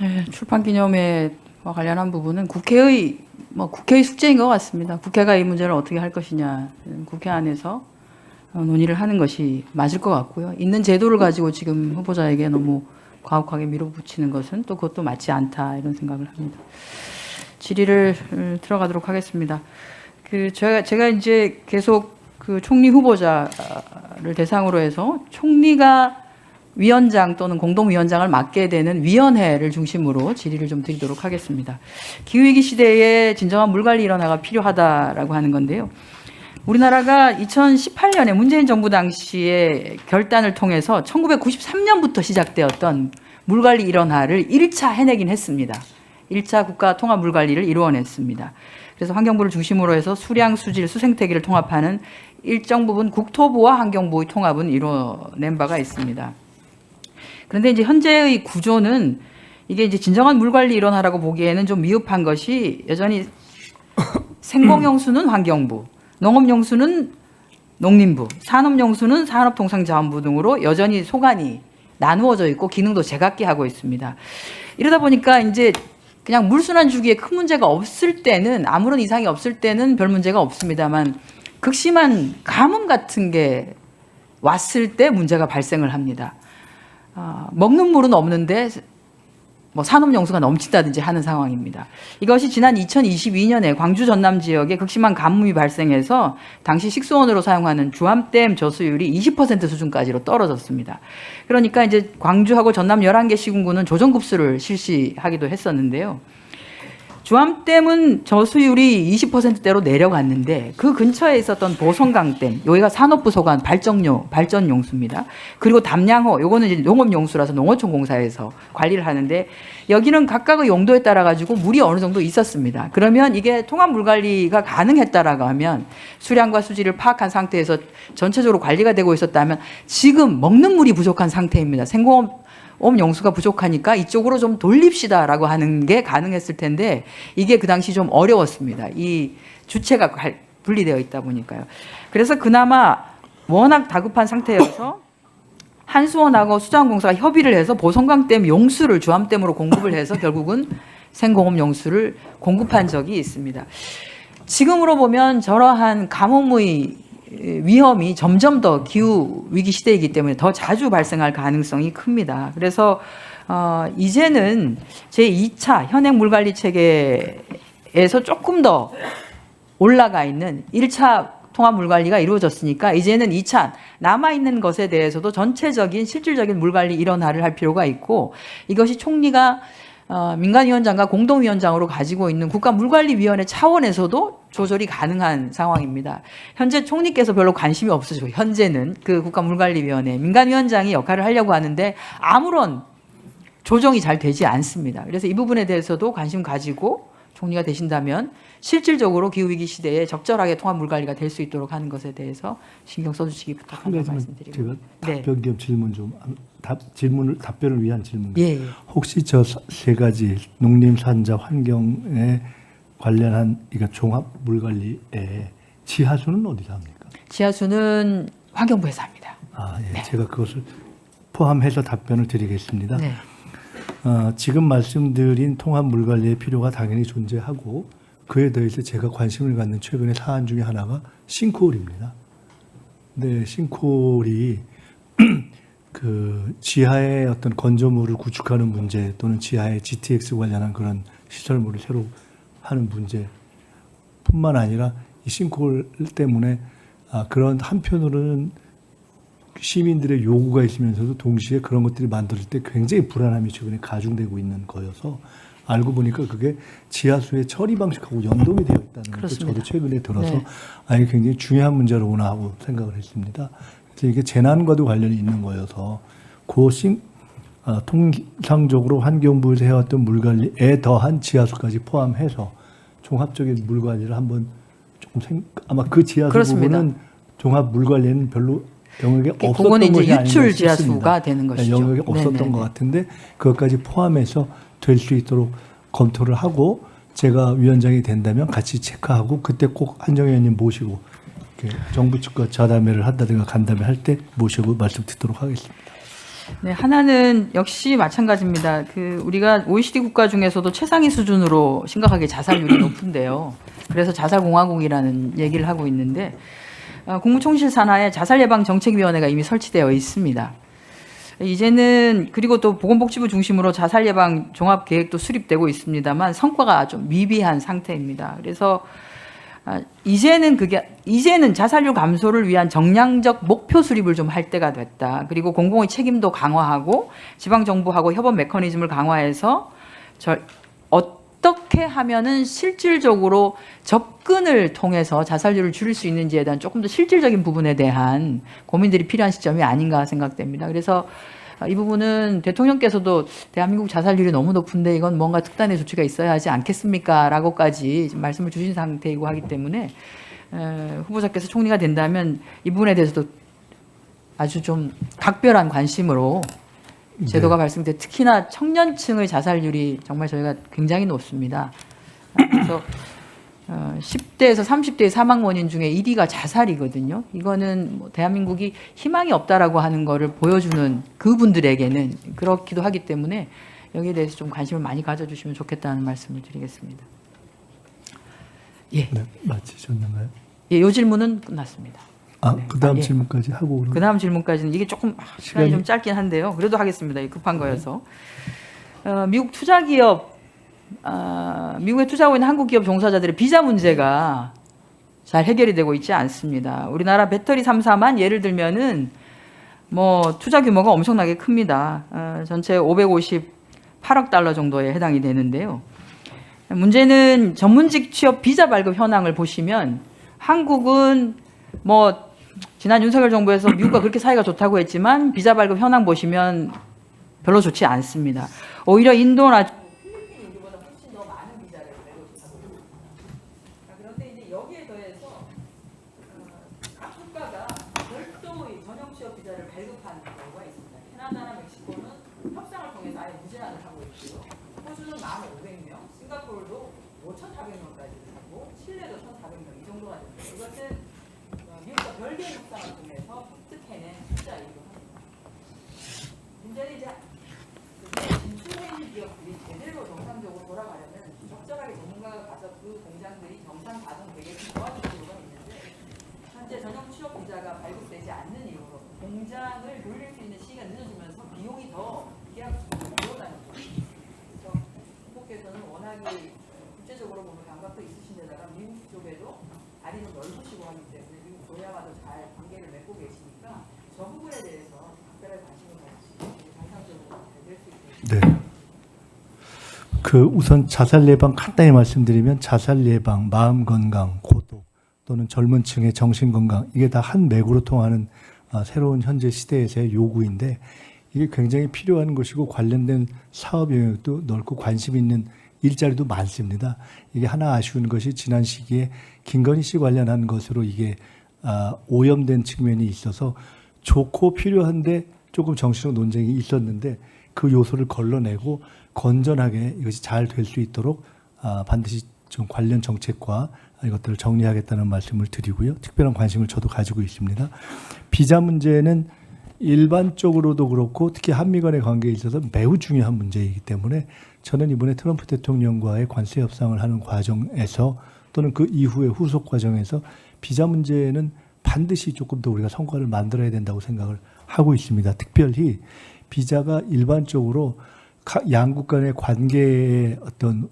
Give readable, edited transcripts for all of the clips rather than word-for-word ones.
네, 출판기념회와 관련한 부분은 국회의 숙제인 것 같습니다. 국회가 이 문제를 어떻게 할 것이냐, 국회 안에서 논의를 하는 것이 맞을 것 같고요. 있는 제도를 가지고 지금 후보자에게 너무 과혹하게 밀어붙이는 것은 또 그것도 맞지 않다 이런 생각을 합니다. 질의를 들어가도록 하겠습니다. 제가 이제 계속 그 총리 후보자를 대상으로 해서 총리가 위원장 또는 공동위원장을 맡게 되는 위원회를 중심으로 질의를 좀 드리도록 하겠습니다. 기후위기 시대에 진정한 물관리 일원화가 필요하다라고 하는 건데요. 우리나라가 2018년에 문재인 정부 당시에 결단을 통해서 1993년부터 시작되었던 물관리 일원화를 1차 해내긴 했습니다. 1차 국가 통합 물관리를 이루어냈습니다. 그래서 환경부를 중심으로 해서 수량, 수질, 수생태계를 통합하는 일정 부분 국토부와 환경부의 통합은 이루어낸 바가 있습니다. 그런데 이제 현재의 구조는 이게 이제 진정한 물관리 일원화라고 보기에는 좀 미흡한 것이 여전히 생공용수는 환경부, 농업용수는 농림부, 산업용수는 산업통상자원부 등으로 여전히 소관이 나누어져 있고 기능도 제각기 하고 있습니다. 이러다 보니까 이제 그냥 물순환 주기에 큰 문제가 없을 때는 아무런 이상이 없을 때는 별 문제가 없습니다만 극심한 가뭄 같은 게 왔을 때 문제가 발생을 합니다. 먹는 물은 없는데 뭐 산업용수가 넘친다든지 하는 상황입니다. 이것이 지난 2022년에 광주 전남 지역에 극심한 가뭄이 발생해서 당시 식수원으로 사용하는 주암댐 저수율이 20% 수준까지로 떨어졌습니다. 그러니까 이제 광주하고 전남 11개 시군구는 조정급수를 실시하기도 했었는데요. 주암댐은 저수율이 20%대로 내려갔는데 그 근처에 있었던 보성강댐, 여기가 산업부 소관 발전용수입니다. 그리고 담양호, 요거는 이제 농업용수라서 농어촌 공사에서 관리를 하는데 여기는 각각의 용도에 따라 가지고 물이 어느 정도 있었습니다. 그러면 이게 통합 물관리가 가능했다라고 하면 수량과 수질을 파악한 상태에서 전체적으로 관리가 되고 있었다면 지금 먹는 물이 부족한 상태입니다. 생공업 용수가 부족하니까 이쪽으로 좀 돌립시다라고 하는 게 가능했을 텐데 이게 그 당시 좀 어려웠습니다. 이 주체가 분리되어 있다 보니까요. 그래서 그나마 워낙 다급한 상태여서 한수원하고 수자원공사가 협의를 해서 보성강댐 용수를 주암댐으로 공급을 해서 결국은 생공업 용수를 공급한 적이 있습니다. 지금으로 보면 저러한 가뭄의 위험이 점점 더 기후 위기 시대이기 때문에 더 자주 발생할 가능성이 큽니다. 그래서 이제는 제2차 현행 물관리 체계에서 조금 더 올라가 있는 1차 통합 물관리가 이루어졌으니까 이제는 2차 남아있는 것에 대해서도 전체적인 실질적인 물관리 일원화를 할 필요가 있고 이것이 총리가 민간위원장과 공동위원장으로 가지고 있는 국가물관리위원회 차원에서도 조절이 가능한 상황입니다. 현재 총리께서 별로 관심이 없으시고 현재는 그 국가물관리위원회 민간위원장이 역할을 하려고 하는데 아무런 조정이 잘 되지 않습니다. 그래서 이 부분에 대해서도 관심 가지고 총리가 되신다면 실질적으로 기후위기 시대에 적절하게 통합 물관리가 될 수 있도록 하는 것에 대해서 신경 써주시기 부탁합니다. 말씀드리고. 제가 답변 겸 질문 좀 답변을 위한 질문. 예. 혹시 저 세 가지 농림, 산자, 환경에 관련한 이거 종합 물관리에 지하수는 어디서 합니까? 지하수는 환경부에서 합니다. 예. 네. 제가 그것을 포함해서 답변을 드리겠습니다. 네. 지금 말씀드린 통합 물관리의 필요가 당연히 존재하고 그에 대해서 제가 관심을 갖는 최근의 사안 중에 하나가 싱크홀입니다. 네, 싱크홀이 그 지하의 어떤 건조물을 구축하는 문제 또는 지하의 GTX 관련한 그런 시설물을 새로 하는 문제뿐만 아니라 이 싱크홀 때문에 그런 한편으로는 시민들의 요구가 있으면서도 동시에 그런 것들이 만들어질 때 굉장히 불안함이 최근에 가중되고 있는 거여서 알고 보니까 그게 지하수의 처리 방식하고 연동이 되어 있다는 것도 저도 최근에 들어서 네. 이게 굉장히 중요한 문제로구나 하고 생각을 했습니다. 그래서 이게 재난과도 관련이 있는 거여서 통상적으로 환경부에서 해왔던 물관리에 더한 지하수까지 포함해서 종합적인 물관리를 한번 조금 아마 그 지하수 그렇습니다. 부분은 종합 물관리에는 별로 영역에 없었던 그거는 이제 것이 아닌가 유출 싶습니다. 지하수가 되는 것이죠. 영역에 없었던 네네네. 것 같은데 그것까지 포함해서 될 수 있도록 검토를 하고 제가 위원장이 된다면 같이 체크하고 그때 꼭 한정희 의원님 모시고 이렇게 정부 측과 자담회를 한다든가 간담회 할 때 모시고 말씀 듣도록 하겠습니다. 네, 하나는 역시 마찬가지입니다. 우리가 OECD 국가 중에서도 최상위 수준으로 심각하게 자살률이 높은데요. 그래서 자살공화국이라는 얘기를 하고 있는데 국무총실 산하에 자살예방정책위원회가 이미 설치되어 있습니다. 이제는 그리고 또 보건복지부 중심으로 자살예방 종합계획도 수립되고 있습니다만 성과가 좀 미비한 상태입니다. 그래서 이제는 자살률 감소를 위한 정량적 목표 수립을 좀 할 때가 됐다. 그리고 공공의 책임도 강화하고 지방정부하고 협업 메커니즘을 강화해서 어떻게 하면은 실질적으로 접근을 통해서 자살률을 줄일 수 있는지에 대한 조금 더 실질적인 부분에 대한 고민들이 필요한 시점이 아닌가 생각됩니다. 그래서 이 부분은 대통령께서도 대한민국 자살률이 너무 높은데 이건 뭔가 특단의 조치가 있어야 하지 않겠습니까? 라고까지 지금 말씀을 주신 상태이고 하기 때문에 후보자께서 총리가 된다면 이 부분에 대해서도 아주 좀 각별한 관심으로 제도가 발생돼 특히나 청년층의 자살률이 정말 저희가 굉장히 높습니다. 그래서 10대에서 30대의 사망 원인 중에 1위가 자살이거든요. 이거는 뭐 대한민국이 희망이 없다라고 하는 거를 보여주는 그분들에게는 그렇기도 하기 때문에 여기에 대해서 좀 관심을 많이 가져주시면 좋겠다는 말씀을 드리겠습니다. 예. 네, 마치셨는가요? 예, 이 질문은 끝났습니다. 네. 그 다음 예. 질문까지 하고 그 다음 질문까지는 이게 조금 시간이 좀 짧긴 한데요. 그래도 하겠습니다. 급한 거여서. 미국 투자기업 미국에 투자하고 있는 한국 기업 종사자들의 비자 문제가 잘 해결이 되고 있지 않습니다. 우리나라 배터리 3사만 예를 들면은 뭐 투자 규모가 엄청나게 큽니다. 전체 558억 달러 정도에 해당이 되는데요. 문제는 전문직 취업 비자 발급 현황을 보시면 한국은 뭐 지난 윤석열 정부에서 미국과 그렇게 사이가 좋다고 했지만 비자 발급 현황 보시면 별로 좋지 않습니다. 오히려 인도나 여기에 더해서 각 국가가 별도의 전형 취업 비자를 발급하는 경우가 있습니다. 캐나다나 멕시코는 협상을 통해서 아예 무제한을 하고 있고요. 호주는 1,500명, 싱가포르도 5,400명까지 하고 칠레도 1,400명 이 정도가 됩니다. 이것은 미국과 별개의 협상을 통해서 획득해낸 숫자이기도 합니다. 문제는 이제 진출해 있는 기업들이 제대로 정상적으로 돌아가려면 적절하게 전문가가 가서 그 공장들이 정상 가동 되게 도와줄 필요가 있는데 현재 전용 취업 비자가 발급되지 않는 이유로 공장을 돌릴 수 있는 시기가 늦어지면서 비용이 더 계약 수준이 늘어나는 거죠. 그래서 후보께서는 워낙에 국제적으로 보면 감각도 있으신 데다가 미국 쪽에도 다리는 넓으시고 하기 때문에 미국 조야와도 잘 관계를 맺고 계시니까 저 부분에 대해서 특별히 관심을 가지시고 정상적으로 될 수 있도록 네. 우선 자살 예방 간단히 말씀드리면 자살 예방, 마음 건강, 고독 또는 젊은 층의 정신 건강 이게 다 한 맥으로 통하는 새로운 현재 시대에서의 요구인데 이게 굉장히 필요한 것이고 관련된 사업 영역도 넓고 관심 있는 일자리도 많습니다. 이게 하나 아쉬운 것이 지난 시기에 김건희 씨 관련한 것으로 이게 오염된 측면이 있어서 좋고 필요한데 조금 정치적 논쟁이 있었는데 그 요소를 걸러내고 건전하게 이것이 잘 될 수 있도록 반드시 좀 관련 정책과 이것들을 정리하겠다는 말씀을 드리고요. 특별한 관심을 저도 가지고 있습니다. 비자 문제는 일반적으로도 그렇고 특히 한미 간의 관계에 있어서 매우 중요한 문제이기 때문에 저는 이번에 트럼프 대통령과의 관세 협상을 하는 과정에서 또는 그 이후의 후속 과정에서 비자 문제는 반드시 조금 더 우리가 성과를 만들어야 된다고 생각을 하고 있습니다. 특별히 비자가 일반적으로 양국 간의 관계의 어떤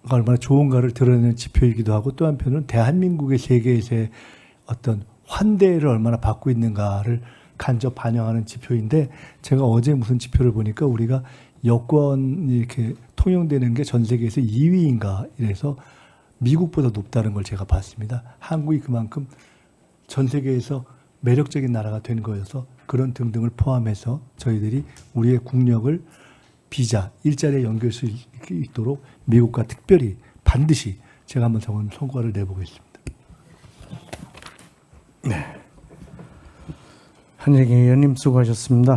얼마나 좋은가를 드러내는 지표이기도 하고 또 한편으로는 대한민국의 세계에서의 어떤 환대를 얼마나 받고 있는가를 간접 반영하는 지표인데 제가 어제 무슨 지표를 보니까 우리가 여권이 이렇게 통용되는 게 전 세계에서 2위인가 이래서 미국보다 높다는 걸 제가 봤습니다. 한국이 그만큼 전 세계에서 매력적인 나라가 된 거여서 그런 등등을 포함해서 저희들이 우리의 국력을 비자, 일자리에 연결할 수 있도록 미국과 특별히 반드시 제가 한번 성과를 내보겠습니다. 네. 한예경 의원님 수고하셨습니다.